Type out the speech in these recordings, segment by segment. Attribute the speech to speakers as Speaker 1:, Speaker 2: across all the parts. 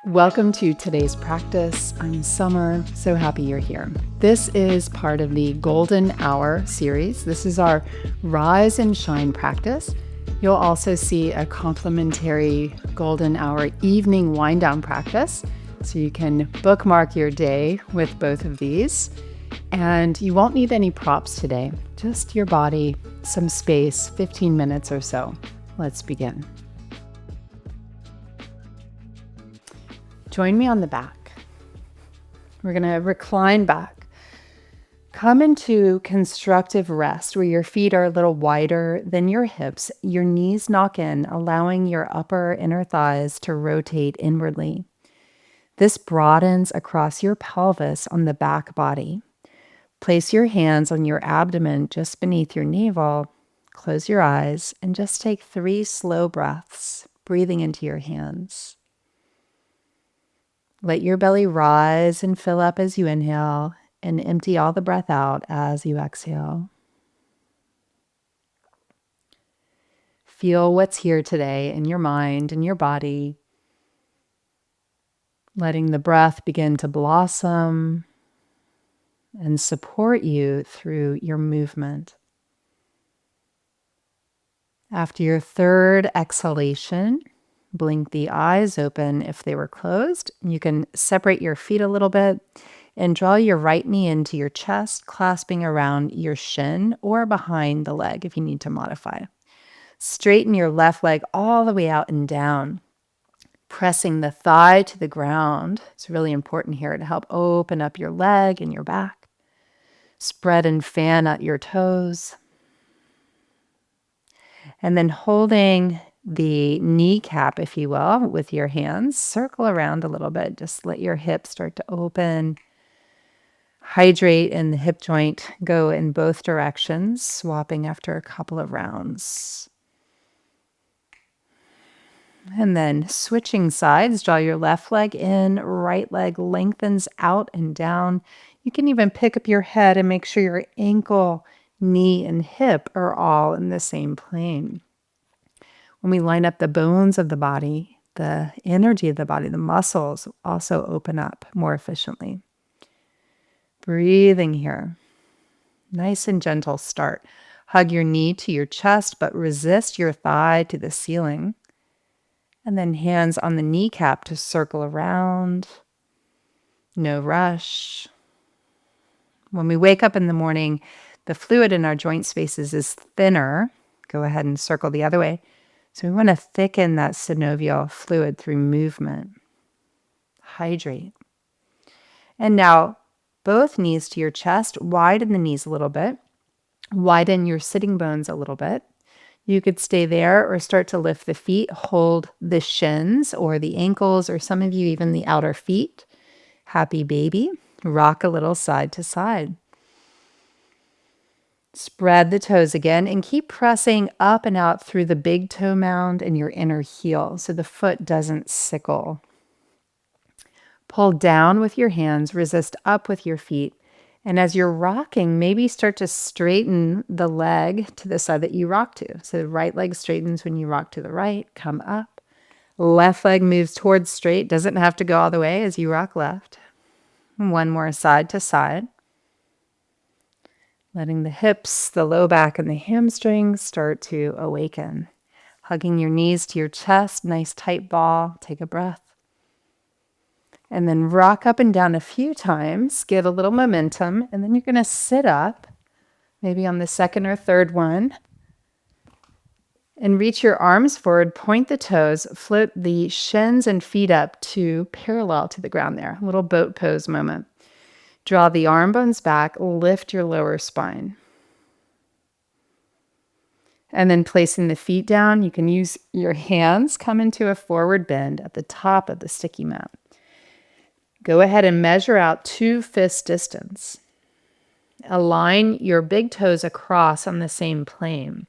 Speaker 1: Welcome to today's practice. I'm Summer. So happy you're here. This is part of the Golden Hour series. This is our Rise and Shine practice. You'll also see a complementary Golden Hour evening wind down practice. So you can bookmark your day with both of these. And you won't need any props today, just your body, some space, 15 minutes or so. Let's begin. Join me on the back. We're going to recline back. Come into constructive rest where your feet are a little wider than your hips. Your knees knock in, allowing your upper inner thighs to rotate inwardly. This broadens across your pelvis on the back body. Place your hands on your abdomen just beneath your navel. Close your eyes and just take 3 slow breaths, breathing into your hands. Let your belly rise and fill up as you inhale and empty all the breath out as you exhale. Feel what's here today in your mind and your body, letting the breath begin to blossom and support you through your movement. After your third exhalation, blink the eyes open if they were closed. You can separate your feet a little bit and draw your right knee into your chest, clasping around your shin or behind the leg if you need to modify. Straighten your left leg all the way out and down, pressing the thigh to the ground. It's really important here to help open up your leg and your back. Spread and fan out your toes. And then holding the kneecap, if you will, with your hands, circle around a little bit. Just let your hips start to open. Hydrate and the hip joint go in both directions, swapping after a couple of rounds. And then switching sides, draw your left leg in, right leg lengthens out and down. You can even pick up your head and make sure your ankle, knee, and hip are all in the same plane. When we line up the bones of the body, the energy of the body, the muscles also open up more efficiently. Breathing here. Nice and gentle start. Hug your knee to your chest, but resist your thigh to the ceiling. And then hands on the kneecap to circle around. No rush. When we wake up in the morning, the fluid in our joint spaces is thinner. Go ahead and circle the other way. So we want to thicken that synovial fluid through movement. Hydrate. And now both knees to your chest, widen the knees a little bit. Widen your sitting bones a little bit. You could stay there or start to lift the feet, hold the shins or the ankles, or some of you even the outer feet. Happy baby. Rock a little side to side. Spread the toes again and keep pressing up and out through the big toe mound and your inner heel so the foot doesn't sickle. Pull down with your hands, resist up with your feet. And as you're rocking, maybe start to straighten the leg to the side that you rock to. So the right leg straightens when you rock to the right, come up. Left leg moves towards straight, doesn't have to go all the way as you rock left. One more side to side. Letting the hips, the low back, and the hamstrings start to awaken. Hugging your knees to your chest, nice tight ball. Take a breath. And then rock up and down a few times, get a little momentum, and then you're going to sit up, maybe on the second or third one, and reach your arms forward, point the toes, float the shins and feet up to parallel to the ground there. A little boat pose moment. Draw the arm bones back, lift your lower spine. And then placing the feet down, you can use your hands, come into a forward bend at the top of the sticky mat. Go ahead and measure out 2 fist distance. Align your big toes across on the same plane.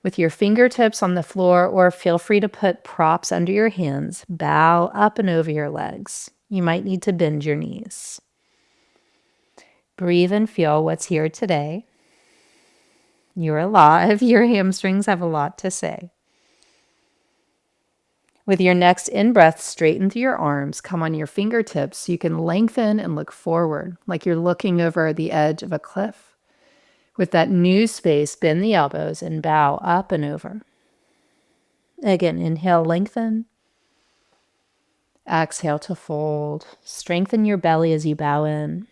Speaker 1: With your fingertips on the floor, or feel free to put props under your hands, bow up and over your legs. You might need to bend your knees. Breathe and feel what's here today. You're alive. Your hamstrings have a lot to say. With your next in-breath, straighten through your arms. Come on your fingertips so you can lengthen and look forward like you're looking over the edge of a cliff. With that new space, bend the elbows and bow up and over. Again, inhale, lengthen. Exhale to fold. Strengthen your belly as you bow in.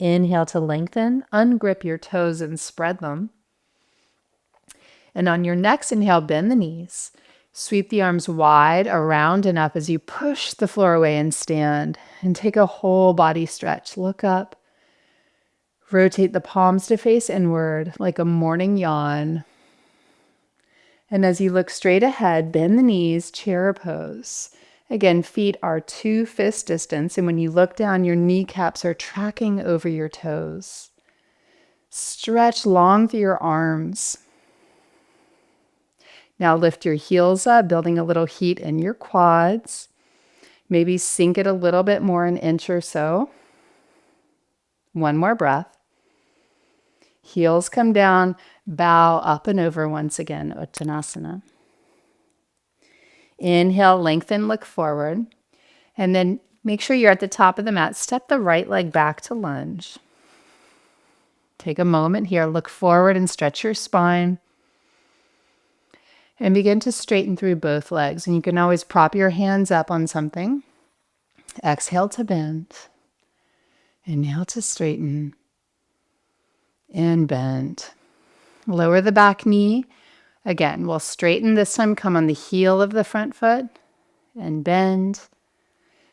Speaker 1: Inhale to lengthen. Ungrip your toes and spread them. And on your next inhale, bend the knees. Sweep the arms wide around and up as you push the floor away and stand. And take a whole body stretch. Look up. Rotate the palms to face inward like a morning yawn. And as you look straight ahead, bend the knees, chair pose. Again, feet are 2 fist distance. And when you look down, your kneecaps are tracking over your toes. Stretch long through your arms. Now lift your heels up, building a little heat in your quads. Maybe sink it a little bit more, an inch or so. One more breath. Heels come down, bow up and over once again, Uttanasana. Inhale, lengthen, look forward. And then make sure you're at the top of the mat. Step the right leg back to lunge. Take a moment here, look forward and stretch your spine. And begin to straighten through both legs. And you can always prop your hands up on something. Exhale to bend. Inhale to straighten. And bend. Lower the back knee. Again, we'll straighten this time. Come on the heel of the front foot. And bend.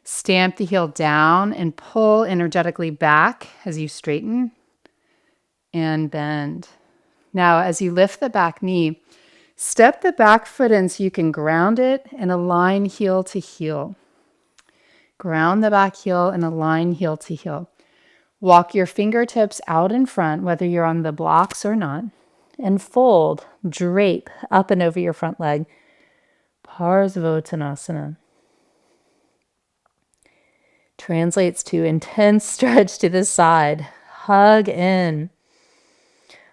Speaker 1: Stamp the heel down and pull energetically back as you straighten. And bend. Now, as you lift the back knee, step the back foot in so you can ground it and align heel to heel. Ground the back heel and align heel to heel. Walk your fingertips out in front, whether you're on the blocks or not, and fold, drape up and over your front leg. Parsvottanasana. Translates to intense stretch to the side. Hug in.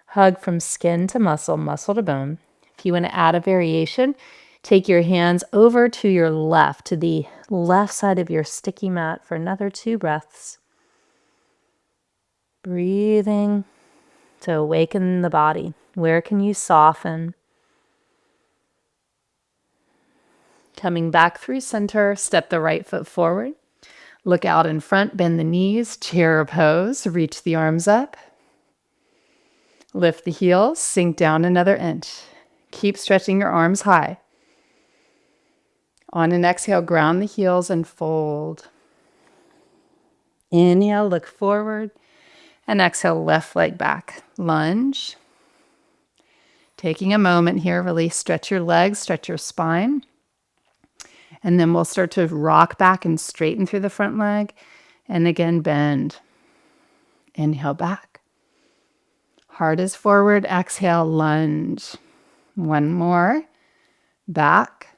Speaker 1: Hug from skin to muscle, muscle to bone. If you want to add a variation, take your hands over to your left, to the left side of your sticky mat for another 2 breaths. Breathing to awaken the body. Where can you soften? Coming back through center, step the right foot forward. Look out in front, bend the knees, chair pose, reach the arms up. Lift the heels, sink down another inch. Keep stretching your arms high. On an exhale, ground the heels and fold. Inhale, look forward. And exhale, left leg back. Lunge. Taking a moment here, really stretch your legs, stretch your spine. And then we'll start to rock back and straighten through the front leg. And again, bend. Inhale back. Heart is forward. Exhale, lunge. One more. Back.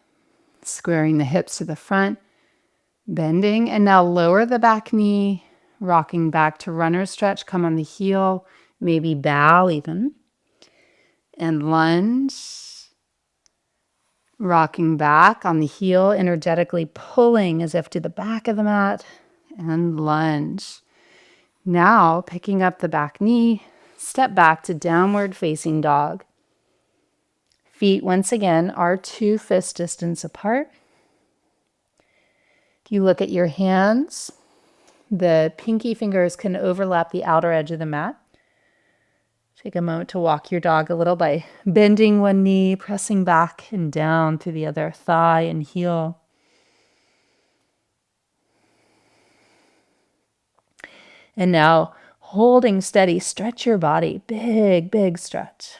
Speaker 1: Squaring the hips to the front. Bending. And now lower the back knee. Rocking back to runner stretch. Come on the heel. Maybe bow even. And lunge. Rocking back on the heel. Energetically pulling as if to the back of the mat. And lunge. Now picking up the back knee. Step back to downward facing dog. Feet once again are 2 fist distance apart. You look at your hands. The pinky fingers can overlap the outer edge of the mat. Take a moment to walk your dog a little by bending one knee, pressing back and down through the other thigh and heel. And now, holding steady, stretch your body. Big, big stretch.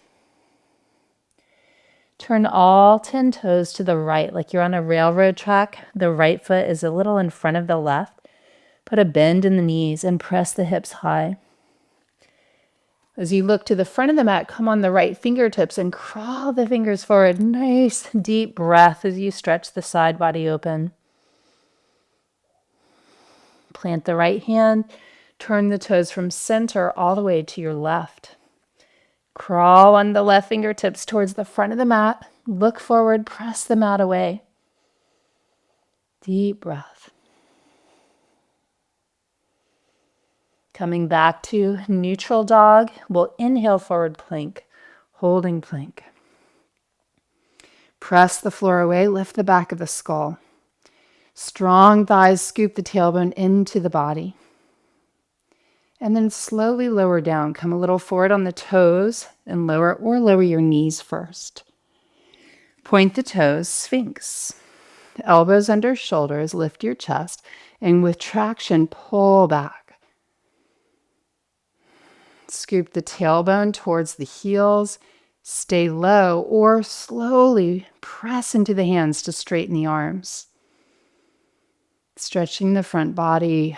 Speaker 1: Turn all 10 toes to the right, like you're on a railroad track. The right foot is a little in front of the left. Put a bend in the knees and press the hips high. As you look to the front of the mat, come on the right fingertips and crawl the fingers forward. Nice deep breath as you stretch the side body open. Plant the right hand. Turn the toes from center all the way to your left. Crawl on the left fingertips towards the front of the mat. Look forward, press the mat away. Deep breath. Coming back to neutral dog, we'll inhale forward plank, holding plank. Press the floor away, lift the back of the skull. Strong thighs scoop the tailbone into the body. And then slowly lower down. Come a little forward on the toes and lower your knees first. Point the toes, Sphinx. Elbows under shoulders, lift your chest, and with traction, pull back. Scoop the tailbone towards the heels. Stay low or slowly press into the hands to straighten the arms. Stretching the front body,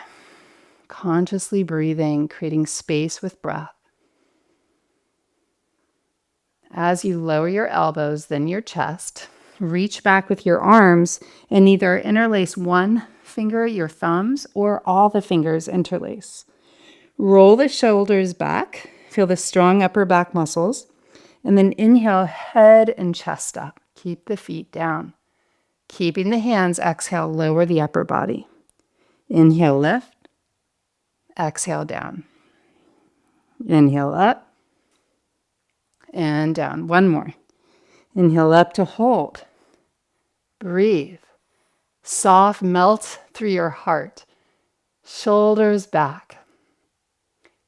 Speaker 1: consciously breathing, creating space with breath. As you lower your elbows, then your chest, reach back with your arms and either interlace one finger, your thumbs, or all the fingers interlace. Roll the shoulders back, feel the strong upper back muscles, and then inhale, head and chest up. Keep the feet down. Keeping the hands, exhale, lower the upper body. Inhale, lift. Exhale, down. Inhale, up. And down. One more. Inhale up to hold. Breathe. Soft melt through your heart. Shoulders back.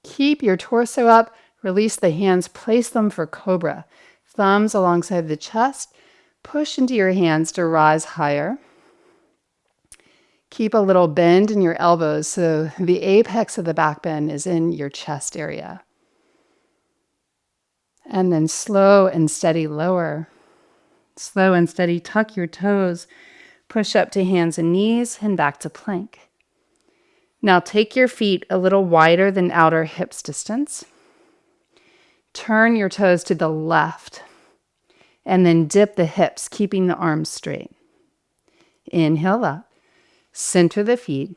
Speaker 1: Keep your torso up. Release the hands. Place them for cobra. Thumbs alongside the chest. Push into your hands to rise higher. Keep a little bend in your elbows so the apex of the back bend is in your chest area. And then slow and steady lower. Slow and steady tuck your toes. Push up to hands and knees and back to plank. Now take your feet a little wider than outer hips distance. Turn your toes to the left. And then dip the hips, keeping the arms straight. Inhale up. Center the feet,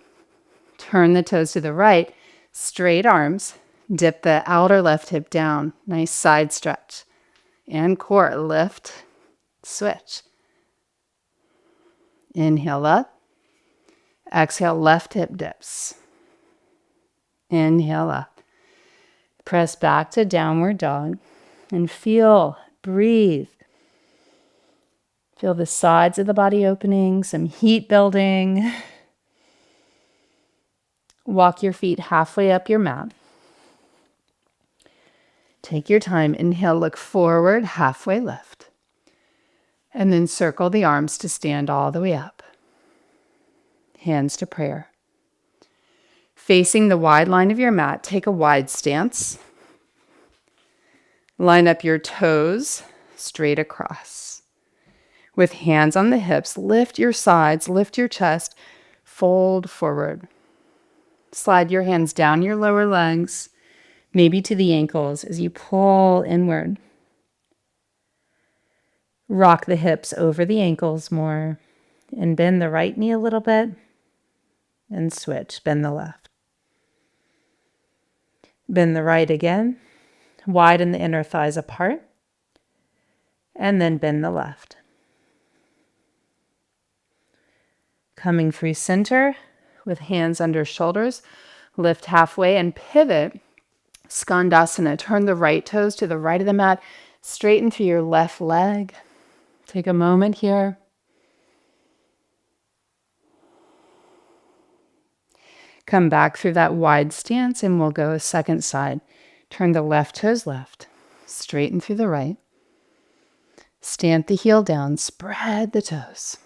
Speaker 1: turn the toes to the right, straight arms, dip the outer left hip down, nice side stretch. And core, lift, switch. Inhale up, exhale, left hip dips. Inhale up. Press back to downward dog and feel, breathe. Feel the sides of the body opening, some heat building. Walk your feet halfway up your mat. Take your time. Inhale, look forward, halfway lift. And then circle the arms to stand all the way up. Hands to prayer. Facing the wide line of your mat, take a wide stance. Line up your toes straight across. With hands on the hips, lift your sides, lift your chest, fold forward. Slide your hands down your lower legs, maybe to the ankles as you pull inward. Rock the hips over the ankles more and bend the right knee a little bit and switch, bend the left. Bend the right again, widen the inner thighs apart, and then bend the left. Coming through center with hands under shoulders, lift halfway and pivot. Skandasana, turn the right toes to the right of the mat, straighten through your left leg. Take a moment here. Come back through that wide stance and we'll go a second side. Turn the left toes left, straighten through the right. Stamp the heel down, spread the toes.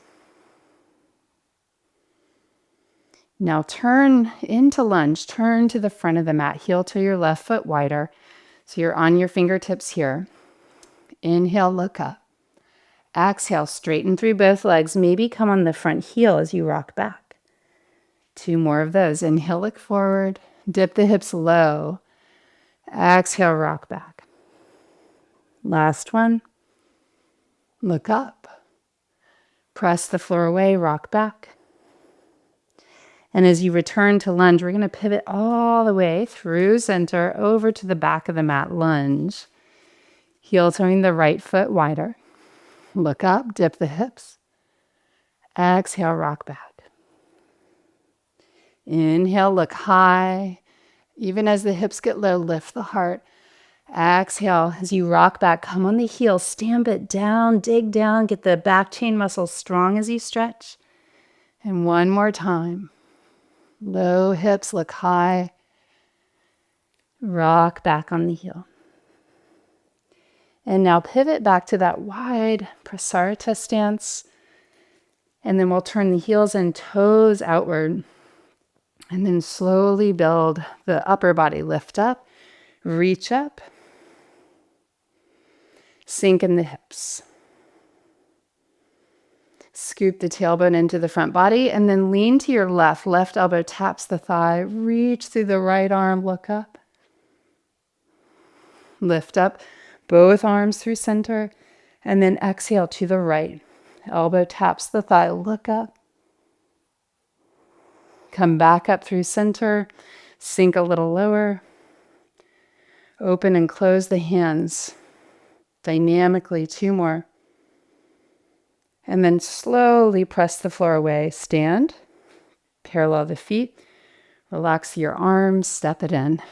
Speaker 1: Now turn into lunge, turn to the front of the mat, heel to your left foot wider. So you're on your fingertips here. Inhale, look up. Exhale, straighten through both legs. Maybe come on the front heel as you rock back. 2 more of those. Inhale, look forward. Dip the hips low. Exhale, rock back. Last one. Look up. Press the floor away, rock back. And as you return to lunge, we're going to pivot all the way through center over to the back of the mat, lunge. Heel turning the right foot wider. Look up, dip the hips. Exhale, rock back.
Speaker 2: Inhale, look high. Even as the hips get low, lift the heart. Exhale, as you rock back, come on the heels, stamp it down, dig down, get the back chain muscles strong as you stretch. And one more time. Low hips, look high. Rock back on the heel. And now pivot back to that wide Prasarita stance. And then we'll turn the heels and toes outward. And then slowly build the upper body. Lift up, reach up, sink in the hips. Scoop the tailbone into the front body and then lean to your left. Left elbow taps the thigh. Reach through the right arm, look up. Lift up both arms through center and then exhale to the right. Elbow taps the thigh, look up. Come back up through center, sink a little lower. Open and close the hands dynamically, 2 more. And then slowly press the floor away. Stand, parallel the feet, relax your arms, step it in.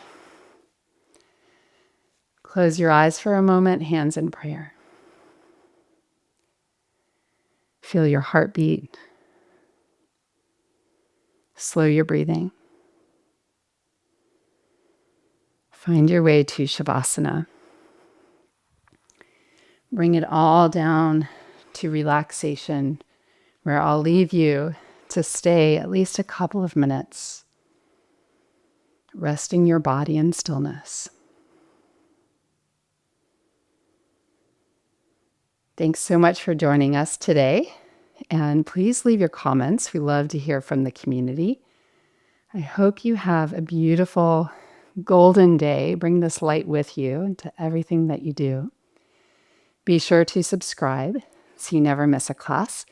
Speaker 2: Close your eyes for a moment, hands in prayer. Feel your heartbeat. Slow your breathing. Find your way to Shavasana. Bring it all down to relaxation, where I'll leave you to stay at least a couple of minutes, resting your body in stillness. Thanks so much for joining us today, and please leave your comments. We love to hear from the community. I hope you have a beautiful golden day. Bring this light with you into everything that you do. Be sure to subscribe so you never miss a class.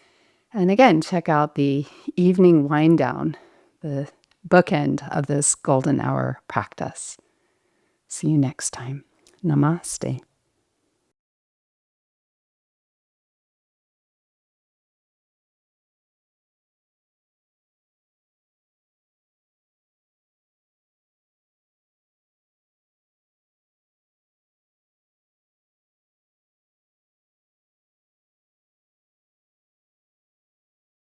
Speaker 2: And again, check out the evening wind down, the bookend of this golden hour practice. See you next time. Namaste.